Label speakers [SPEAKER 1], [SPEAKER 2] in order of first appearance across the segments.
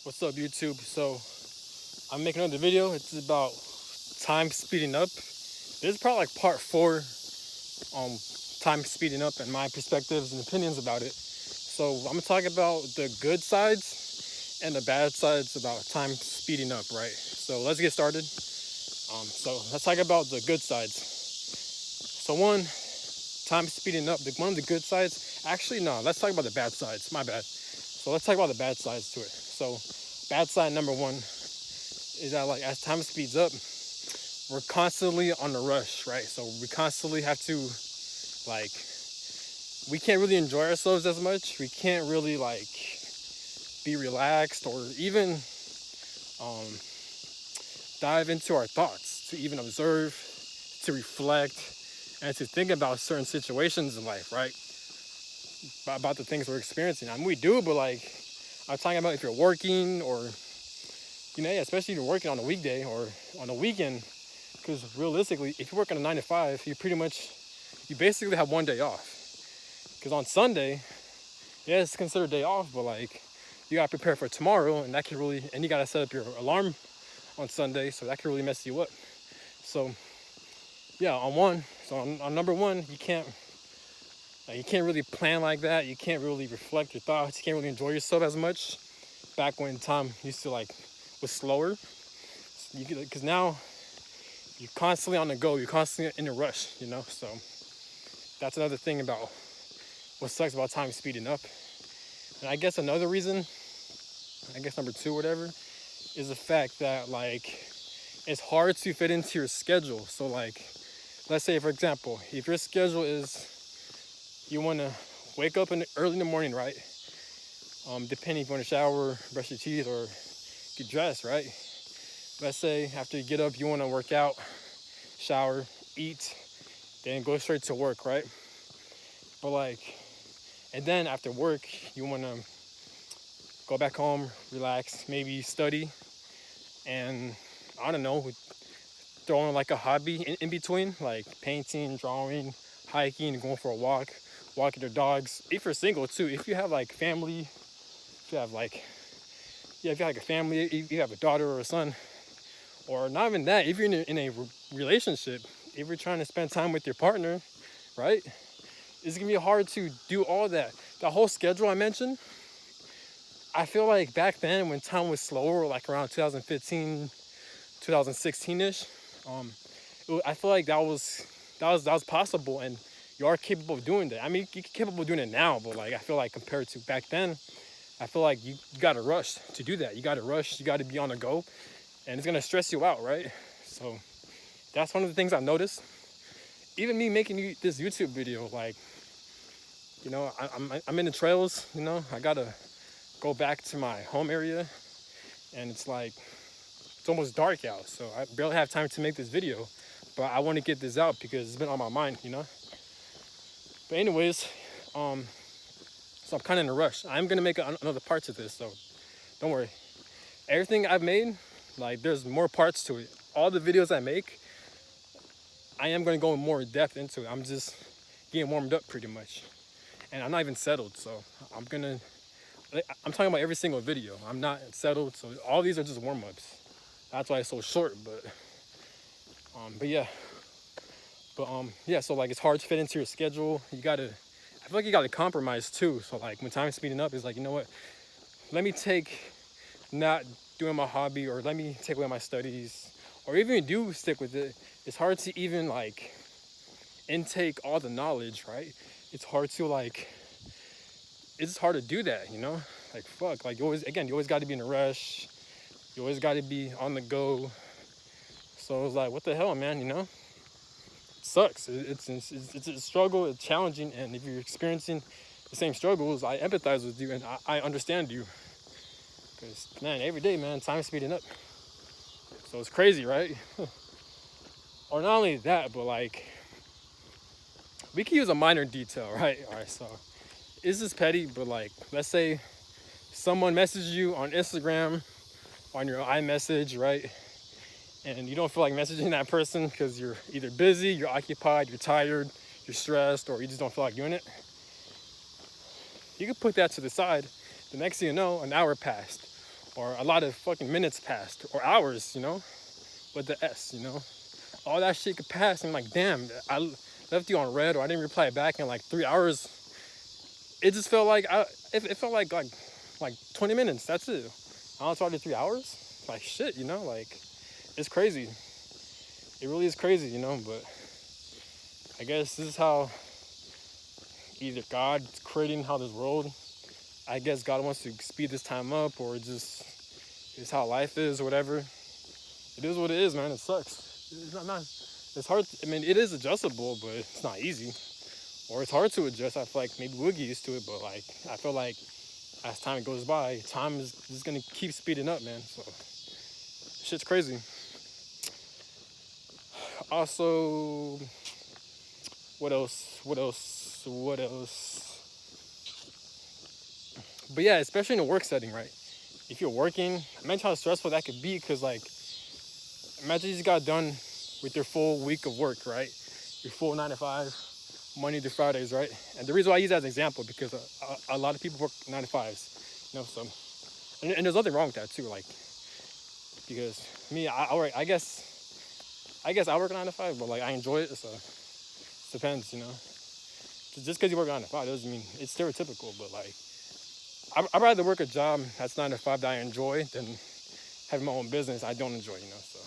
[SPEAKER 1] What's up, YouTube? So I'm making another video. It's about time speeding up. This is probably like part 4 on time speeding up and my perspectives and opinions about it. So I'm gonna talk about the good sides and the bad sides about time speeding up, right? So let's get started. So let's talk about the good sides. So one, time speeding up. One of the good sides. Actually, no. Let's talk about the bad sides. My bad. So let's talk about the bad sides to it. So bad side number one is that like as time speeds up, we're constantly on the rush, right? So we constantly have to like we can't really enjoy ourselves as much. We can't really like be relaxed or even um, dive into our thoughts to even observe, to reflect, and to think about certain situations in life, right? About the things we're experiencing. I mean, we do, but like I'm talking about if you're working or yeah, especially if you're working on a weekday or on a weekend. Because realistically, if you work on a 9 to 5, you basically have one day off. Because on Sunday, yeah, it's considered a day off, but like you gotta prepare for tomorrow, and you gotta set up your alarm on Sunday, so that can really mess you up. So yeah, on number one, you can't really plan like that. You can't really reflect your thoughts. You can't really enjoy yourself as much. Back when time used to was slower, because now you're constantly on the go. You're constantly in a rush, So that's another thing about what sucks about time speeding up. And I guess another reason, I guess number 2, whatever, is the fact that like it's hard to fit into your schedule. So like, let's say for example, if your schedule is you want to wake up early in the morning, right? Depending if you want to shower, brush your teeth, or get dressed, right? Let's say after you get up, you want to work out, shower, eat, then go straight to work, right? But like, and then after work, you want to go back home, relax, maybe study, and I don't know, throw in like a hobby in between, like painting, drawing, hiking, going for a walk, walking your dogs. If you're single too, if you have like family, if you have like, yeah, if you have like a family, if you have a daughter or a son, or not even that, if you're in a relationship, if you're trying to spend time with your partner, right? It's gonna be hard to do all that. The whole schedule I mentioned, I feel like back then when time was slower, like around 2015, 2016-ish, I feel like that was possible, and you are capable of doing that. I mean, you're capable of doing it now, but like I feel like compared to back then, I feel like you gotta rush to do that. You gotta rush, you gotta be on the go, and it's gonna stress you out, right? So that's one of the things I've noticed. Even me making this YouTube video, like, I'm in the trails, I gotta go back to my home area, and it's like it's almost dark out, so I barely have time to make this video, but I want to get this out because it's been on my mind. But anyways, so I'm kind of in a rush. I'm gonna make another part to this, so don't worry. Everything I've made, like, there's more parts to it. All the videos I make, I am gonna go more in depth into it. I'm just getting warmed up pretty much, and I'm not even settled, so I'm talking about every single video. I'm not settled, so all these are just warm-ups. That's why it's so short, but yeah. Yeah, so like it's hard to fit into your schedule. I feel like you gotta compromise too. So like when time's speeding up, it's like, you know what? Let me take not doing my hobby, or let me take away my studies, or even do stick with it. It's hard to even like intake all the knowledge, right? It's hard to like, it's just hard to do that. Like fuck, like you always got to be in a rush. You always got to be on the go. So it's like, what the hell, man? Sucks. It's a struggle. It's challenging, and if you're experiencing the same struggles, I empathize with you and I understand you. Because man, every day, man, time's speeding up. So it's crazy, right? Or not only that, but like we can use a minor detail, right? All right, so this is petty, but like let's say someone messages you on Instagram, on your iMessage, right? And you don't feel like messaging that person because you're either busy, you're occupied, you're tired, you're stressed, or you just don't feel like doing it. You can put that to the side. The next thing you know, an hour passed, or a lot of fucking minutes passed, or hours, with the S, all that shit could pass, and like, damn, I left you on red, or I didn't reply back in like 3 hours. It just felt like it felt like 20 minutes. That's it. I don't talk 3 hours. Like shit, like it's crazy. It really is crazy, but I guess this is how either God's creating how this world, I guess God wants to speed this time up, or just it's how life is, or whatever. It is what it is, man. It sucks. It's hard. I mean, it is adjustable, but it's not easy, or it's hard to adjust. I feel like maybe we'll get used to it, but like I feel like as time goes by, time is just gonna keep speeding up, man. So shit's crazy. Also, what else? But yeah, especially in a work setting, right? If you're working, imagine how stressful that could be, because like, imagine you just got done with your full week of work, right? Your full 9 to 5, Monday to Fridays, right? And the reason why I use that as an example, because a lot of people work 9 to 5s, so, and there's nothing wrong with that too, like, because me, I work, I guess I work 9 to 5, but like I enjoy it, so it depends, Just because you work 9 to 5 doesn't mean it's stereotypical, but like, I'd rather work a job that's 9 to 5 that I enjoy than having my own business I don't enjoy, so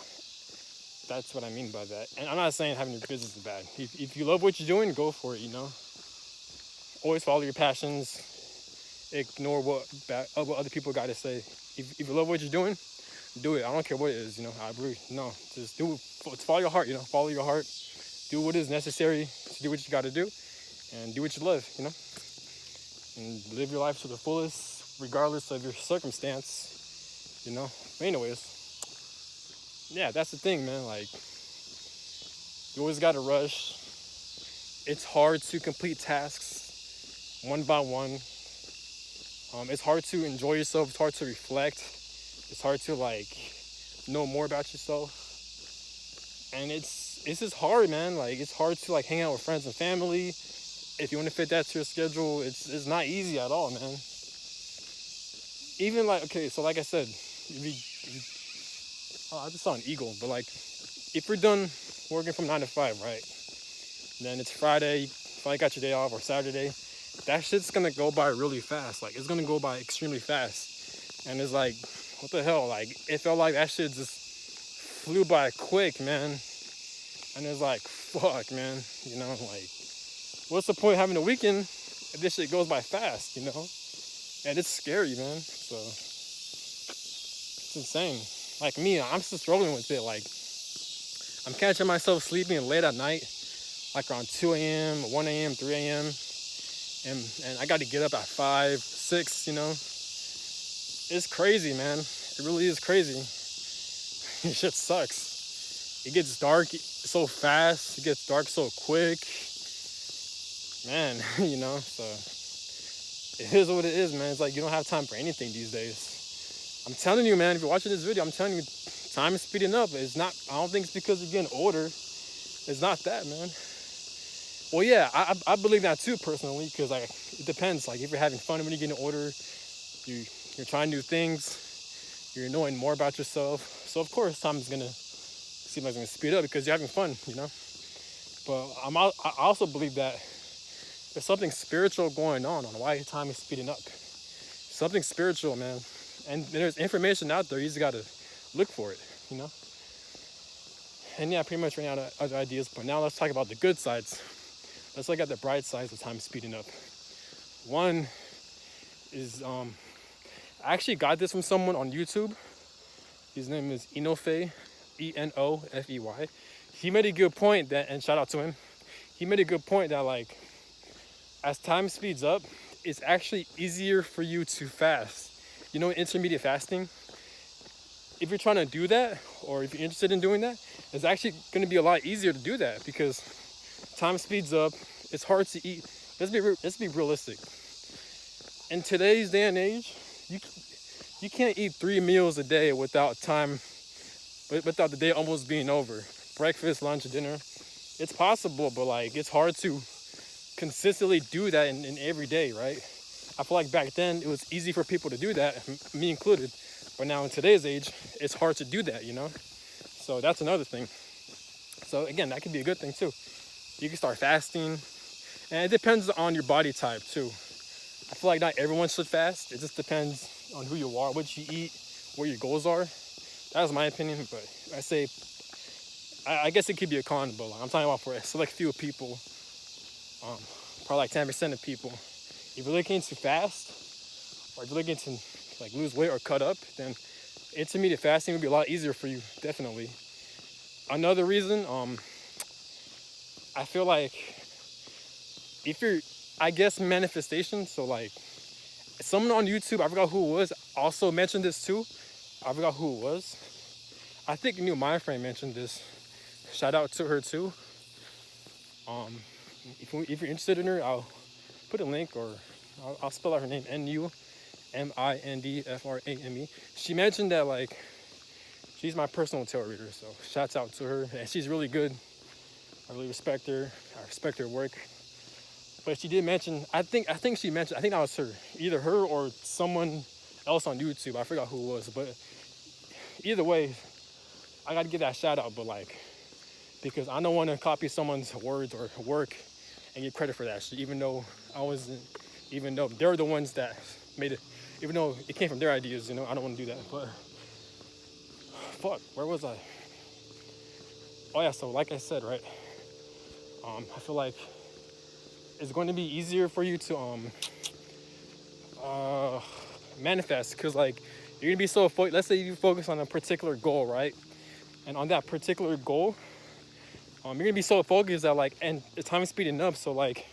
[SPEAKER 1] that's what I mean by that. And I'm not saying having your business is bad. If you love what you're doing, go for it, Always follow your passions. Ignore what other people got to say. If you love what you're doing, do it. I don't care what it is, I agree. No, just do it. Follow your heart, Follow your heart. Do what is necessary to do what you got to do, and do what you love, and live your life to the fullest, regardless of your circumstance, But anyways, yeah, that's the thing, man. Like, you always got to rush. It's hard to complete tasks one by one. It's hard to enjoy yourself. It's hard to reflect. It's hard to like know more about yourself. And it's just hard, man. Like, it's hard to like hang out with friends and family. If you want to fit that to your schedule, it's not easy at all, man. Even like, okay, so like I said, I just saw an eagle, but like, if you're done working from 9 to 5, right? Then it's Friday, you finally got your day off, or Saturday. That shit's gonna go by really fast. Like, it's gonna go by extremely fast. And it's like, what the hell? Like, it felt like that shit just flew by quick, man. And it's like, fuck, man. Like, what's the point of having a weekend if this shit goes by fast, And it's scary, man. So, it's insane. Like me, I'm still struggling with it. Like, I'm catching myself sleeping late at night, like around 2 a.m., 1 a.m., 3 a.m. And I got to get up at 5, 6, It's crazy, man. It really is crazy. It shit sucks. It gets dark so fast. It gets dark so quick. Man, so it is what it is, man. It's like you don't have time for anything these days. I'm telling you, man, if you're watching this video, I'm telling you, time is speeding up. It's not, I don't think it's because you're getting older. It's not that, man. Well, yeah, I believe that too, personally, because like, it depends. Like, if you're having fun when you're getting older, you're trying new things, you're knowing more about yourself. So of course, time is gonna seem like it's gonna speed up because you're having fun, But I also believe that there's something spiritual going on why time is speeding up. Something spiritual, man. And there's information out there. You just gotta look for it, And yeah, I pretty much ran out of other ideas. But now let's talk about the good sides. Let's look at the bright sides of time speeding up. One is, I actually got this from someone on YouTube. His name is Enofey, Enofey. He made a good point that, and shout out to him. He made a good point that like, as time speeds up, it's actually easier for you to fast. Intermediate fasting. If you're trying to do that, or if you're interested in doing that, it's actually going to be a lot easier to do that because time speeds up. It's hard to eat. Let's be realistic. In today's day and age, you can't eat 3 meals a day without the day almost being over. Breakfast, lunch, dinner. It's possible, but like, it's hard to consistently do that in every day, right? I feel like back then it was easy for people to do that, me included. But now in today's age, it's hard to do that, you know? So that's another thing. So again, that could be a good thing too. You can start fasting, and it depends on your body type too. I feel like not everyone should fast. It just depends on who you are, what you eat, what your goals are. That's my opinion, but I say, I guess it could be a con, but like, I'm talking about for a select few people, probably like 10% of people. If you're looking to fast, or if you're looking to like lose weight or cut up, then intermittent fasting would be a lot easier for you, definitely. Another reason, I feel like if you're, I guess, manifestation, so like someone on YouTube, I forgot who it was, also mentioned this too. I forgot who it was. I think New Mind Frame mentioned this. Shout out to her too. If you're interested in her, I'll put a link, or I'll spell out her name, NUMINDFRAME. She mentioned that like she's my personal tarot reader, so shouts out to her, and she's really good. I really respect her. I respect her work. But she did mention, I think she mentioned, I think that was her, either her or someone else on YouTube. I forgot who it was, but either way, I got to give that shout out. But like, because I don't want to copy someone's words or work and get credit for that shit, even though they're the ones that made it, even though it came from their ideas, you know, I don't want to do that. But fuck, where was I? Oh yeah, so like I said, right, I feel like it's going to be easier for you to manifest, because like you're gonna be so let's say you focus on a particular goal, right, and on that particular goal, you're gonna be so focused that like, and the time is speeding up, so like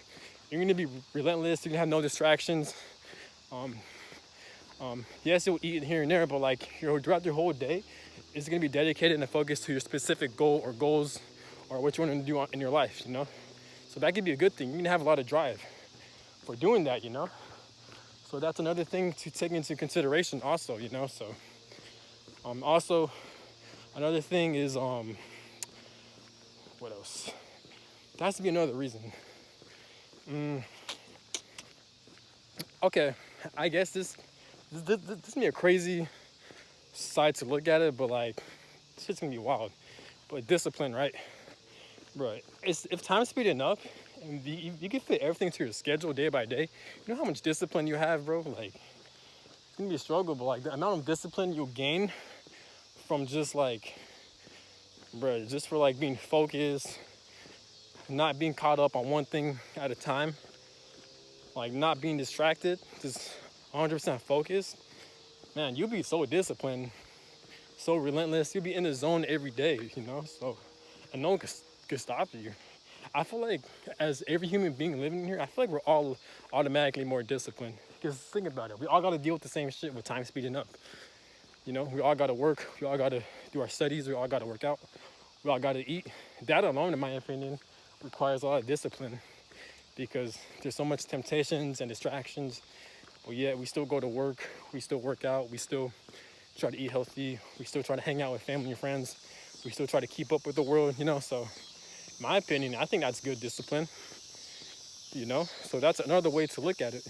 [SPEAKER 1] you're gonna be relentless. You're gonna have no distractions. Yes, you'll eat here and there, but like throughout your whole day, it's gonna be dedicated and focused to your specific goal or goals, or what you want to do in your life, you know. So that could be a good thing. You're gonna have a lot of drive for doing that, you know. So that's another thing to take into consideration also, you know. So also another thing is what else? That has to be another reason. Okay, I guess this is me a crazy side to look at it, but like this shit's gonna be wild. But discipline, right? Bro, if time's speeding up and you can fit everything to your schedule day by day, you know how much discipline you have, bro? Like, it's gonna be a struggle, but like the amount of discipline you'll gain from just like, bro, just for like being focused, not being caught up on one thing at a time, like not being distracted, just 100% focused, man, you'll be so disciplined, so relentless. You'll be in the zone every day, you know? So, and no one could stop you. I feel like as every human being living here, I feel like we're all automatically more disciplined. Because think about it, we all got to deal with the same shit with time speeding up. You know, we all got to work, we all got to do our studies, we all got to work out, we all got to eat. That alone, in my opinion, requires a lot of discipline, because there's so much temptations and distractions, but yet we still go to work, we still work out, we still try to eat healthy, we still try to hang out with family and friends, we still try to keep up with the world, you know. So my opinion, I think that's good discipline, you know. So that's another way to look at it.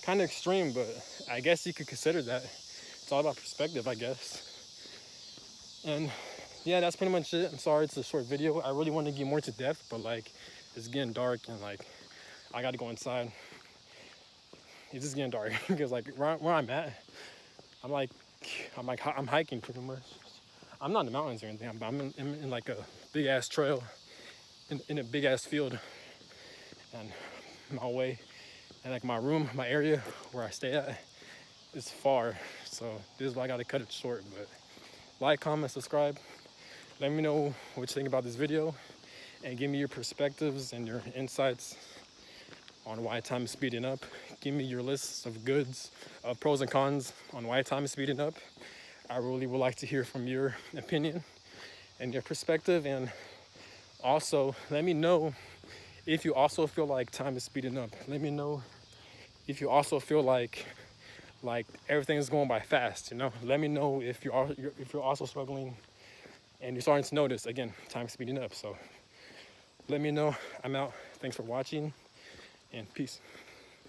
[SPEAKER 1] Kind of extreme, but I guess you could consider that. It's all about perspective, I guess. And yeah, that's pretty much it. I'm sorry it's a short video. I really want to get more to depth, but like it's getting dark and like I gotta go inside. It's just getting dark because like where I'm at, I'm hiking pretty much. I'm not in the mountains or anything. I'm in like a big ass trail in a big ass field, and my way and like my room, my area where I stay at is far. So this is why I gotta cut it short. But like, comment, subscribe. Let me know what you think about this video, and give me your perspectives and your insights on why time is speeding up. Give me your lists of goods, of pros and cons on why time is speeding up. I really would like to hear from your opinion and your perspective. And also let me know if you also feel like time is speeding up. Let me know if you also feel like everything is going by fast, you know. Let me know if you're also struggling and you're starting to notice again time speeding up. So let me know. I'm out. Thanks for watching, and peace.